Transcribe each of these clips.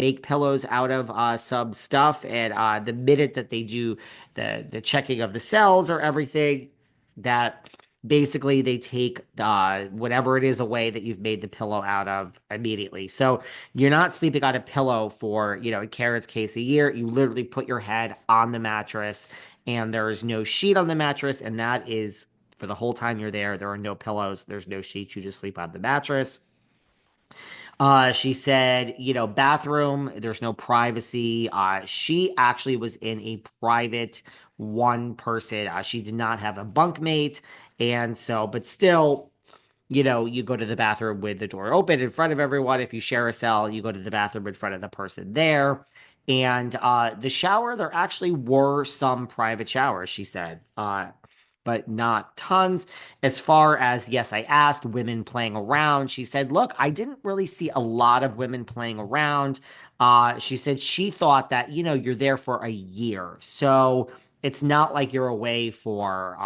make pillows out of some stuff, and the minute that they do the checking of the cells or everything, that basically they take whatever it is away that you've made the pillow out of immediately. So you're not sleeping on a pillow for, in Karen's case, a year. You literally put your head on the mattress, and there is no sheet on the mattress, and that is for the whole time you're there. There are no pillows, there's no sheets. You just sleep on the mattress. She said, bathroom, there's no privacy. She actually was in a private one person. She did not have a bunkmate. And so, but still, you go to the bathroom with the door open in front of everyone. If you share a cell, you go to the bathroom in front of the person there. And the shower, there actually were some private showers, she said. But not tons. As far as, yes, I asked women playing around. She said, look, I didn't really see a lot of women playing around. She said she thought that, you're there for a year. So it's not like you're away for,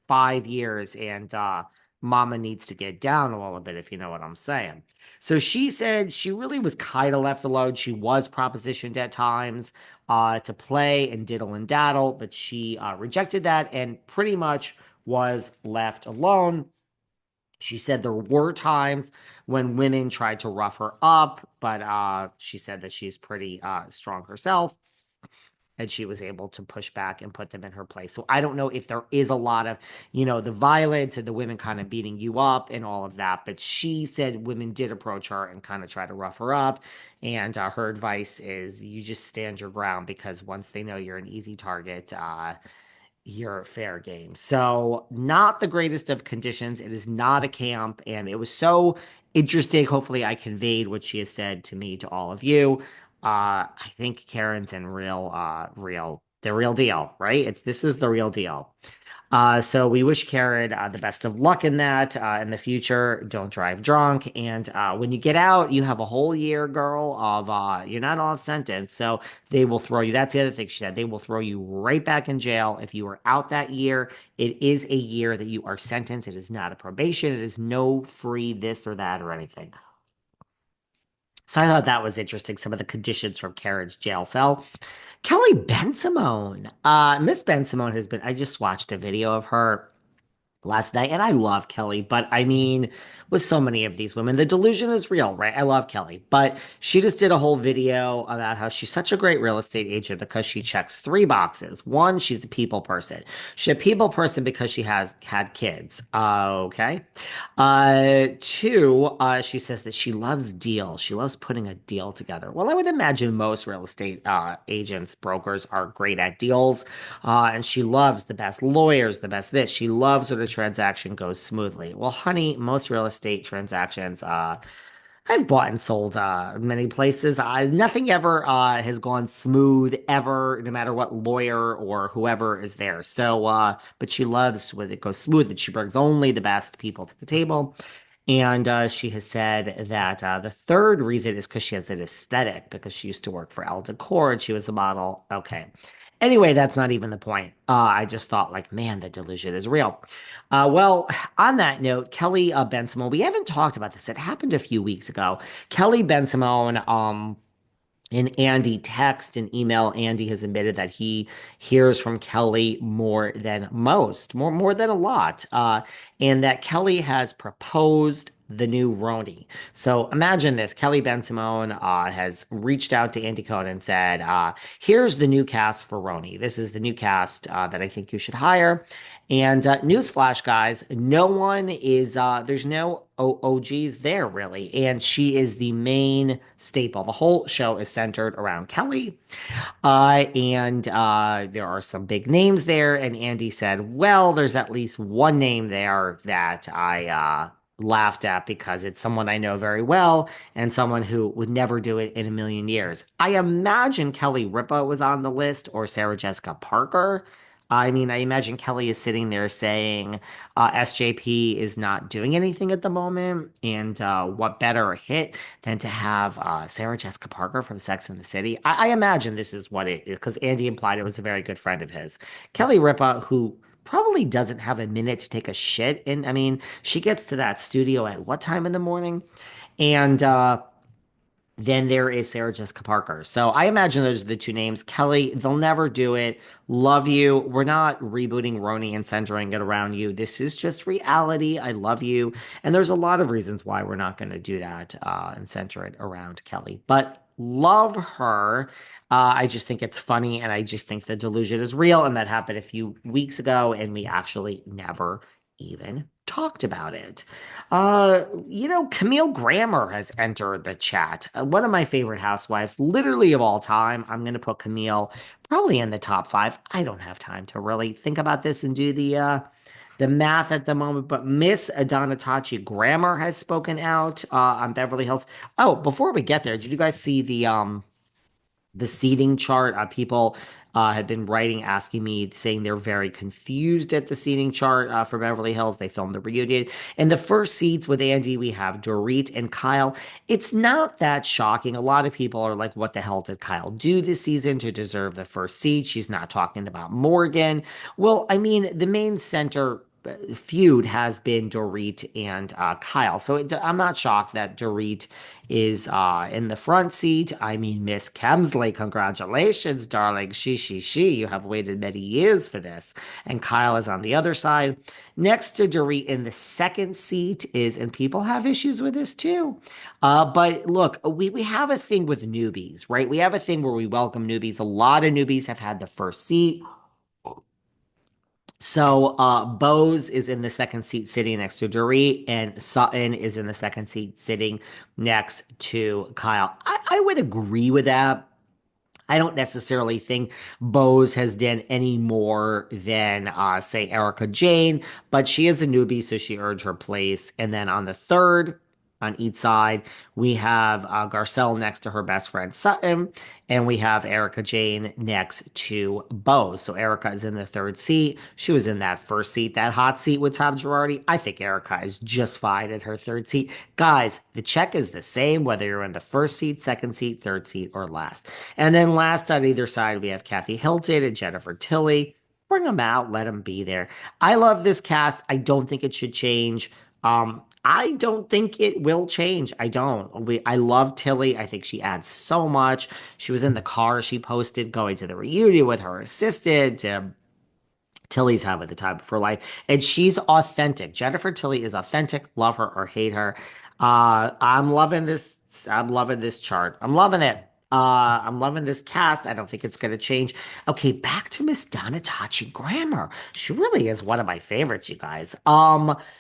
5 years and mama needs to get down a little bit, if you know what I'm saying. So she said she really was kind of left alone. She was propositioned at times to play and diddle and daddle, but she rejected that and pretty much was left alone. She said there were times when women tried to rough her up, but she said that she's pretty strong herself and she was able to push back and put them in her place. So I don't know if there is a lot of, the violence and the women kind of beating you up and all of that, but she said women did approach her and kind of try to rough her up. And her advice is you just stand your ground because once they know you're an easy target, you're fair game. So not the greatest of conditions. It is not a camp, and it was so interesting. Hopefully, I conveyed what she has said to me to all of you. I think Karen's in the real deal, right? This is the real deal. So we wish Karen the best of luck in that in the future. Don't drive drunk. And when you get out, you have a whole year, girl, of you're not off sentence. So they will throw you. That's the other thing she said. They will throw you right back in jail. If you were out that year, it is a year that you are sentenced. It is not a probation. It is no free this or that or anything. So I thought that was interesting. Some of the conditions from Karen's jail cell. Kelly Bensimon. Miss Bensimon has been, I just watched a video of her last night, and I love Kelly, but I mean, with so many of these women, the delusion is real, right? I love Kelly, but she just did a whole video about how she's such a great real estate agent because she checks three boxes. One, she's a people person. She's a people person because she has had kids. Okay. Two, she says that she loves deals. She loves putting a deal together. Well, I would imagine most real estate agents, brokers are great at deals. And she loves the best lawyers, the best this. She loves when a transaction goes smoothly. Well, honey, most real estate transactions, I've bought and sold many places. Nothing ever has gone smooth ever, no matter what lawyer or whoever is there. So, but she loves when it goes smooth, and she brings only the best people to the table. And she has said that the third reason is because she has an aesthetic, because she used to work for Elle Decor and she was a model. Okay. Anyway, that's not even the point. I just thought, like, man, the delusion is real. Well, on that note, Kelly Ben-Simone, we haven't talked about this. It happened a few weeks ago. Kelly Ben-Simone, and Andy text and email. Andy has admitted that he hears from Kelly more than most, more than a lot, and that Kelly has proposed the new RHONY. So imagine this: Kelly Ben-Simone has reached out to Andy Cohen and said, "Here's the new cast for RHONY. This is the new cast that I think you should hire." And newsflash, guys, no one is, there's no OGs there really. And she is the main staple. The whole show is centered around Kelly. And there are some big names there. And Andy said, well, there's at least one name there that I laughed at because it's someone I know very well and someone who would never do it in a million years. I imagine Kelly Ripa was on the list or Sarah Jessica Parker. I mean, I imagine Kelly is sitting there saying SJP is not doing anything at the moment, and what better hit than to have Sarah Jessica Parker from Sex and the City? I imagine this is what it is because Andy implied it was a very good friend of his. Kelly Ripa, who probably doesn't have a minute to take a shit, and I mean, she gets to that studio at what time in the morning? And Then there is Sarah Jessica Parker. So I imagine those are the two names. Kelly, they'll never do it. Love you. We're not rebooting RHONY and centering it around you. This is just reality. I love you. And there's a lot of reasons why we're not going to do that and center it around Kelly. But love her. I just think it's funny. And I just think the delusion is real. And that happened a few weeks ago. And we actually never even talked about it. Camille Grammer has entered the chat. One of my favorite housewives, literally of all time. I'm going to put Camille probably in the top five. I don't have time to really think about this and do the math at the moment, but Miss Adonatachi Grammer has spoken out on Beverly Hills. Oh, before we get there, did you guys see the seating chart? People had been writing, asking me, saying they're very confused at the seating chart for Beverly Hills. They filmed the reunion. In the first seats with Andy, we have Dorit and Kyle. It's not that shocking. A lot of people are like, what the hell did Kyle do this season to deserve the first seat? She's not talking about Morgan. Well, I mean, the main center feud has been Dorit and Kyle. So I'm not shocked that Dorit is in the front seat. I mean, Miss Kemsley, congratulations, darling. She. You have waited many years for this. And Kyle is on the other side. Next to Dorit in the second seat is, and people have issues with this too. But look, we have a thing with newbies, right? We have a thing where we welcome newbies. A lot of newbies have had the first seat. So Bose is in the second seat sitting next to Dorit, and Sutton is in the second seat sitting next to Kyle. I would agree with that. I don't necessarily think Bose has done any more than, say, Erica Jane, but she is a newbie, so she earned her place. And then on the third, on each side, we have Garcelle next to her best friend Sutton, and we have Erica Jane next to Bose. So Erica is in the third seat. She was in that first seat, that hot seat with Tom Girardi. I think Erica is just fine at her third seat. Guys, the check is the same whether you're in the first seat, second seat, third seat, or last. And then last on either side, we have Kathy Hilton and Jennifer Tilly. Bring them out, let them be there. I love this cast. I don't think it should change. I don't think it will change. I don't. I love Tilly. I think she adds so much. She was in the car. She posted going to the reunion with her assistant. Tilly's having the time of her life, and she's authentic. Jennifer Tilly is authentic. Love her or hate her. I'm loving this. I'm loving this chart. I'm loving it. I'm loving this cast. I don't think it's going to change. Okay, back to Miss Donatachi Grammer. She really is one of my favorites, you guys.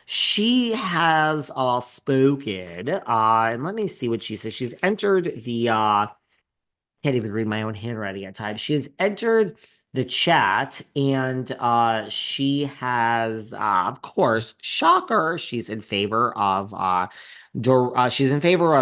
She has spoken. And let me see what she says. She's entered the can't even read my own handwriting at times. She has entered the chat and she has, of course, shocker, she's in favor of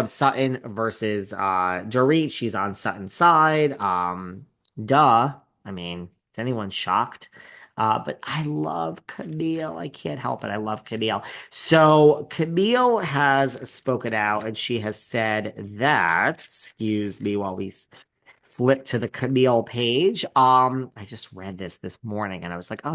Sutton versus Dorit. She's on Sutton's side. Duh. I mean, is anyone shocked? But I love Camille. I can't help it. I love Camille. So Camille has spoken out and she has said that, excuse me while we flip to the Camille page. I just read this morning and I was like, oh,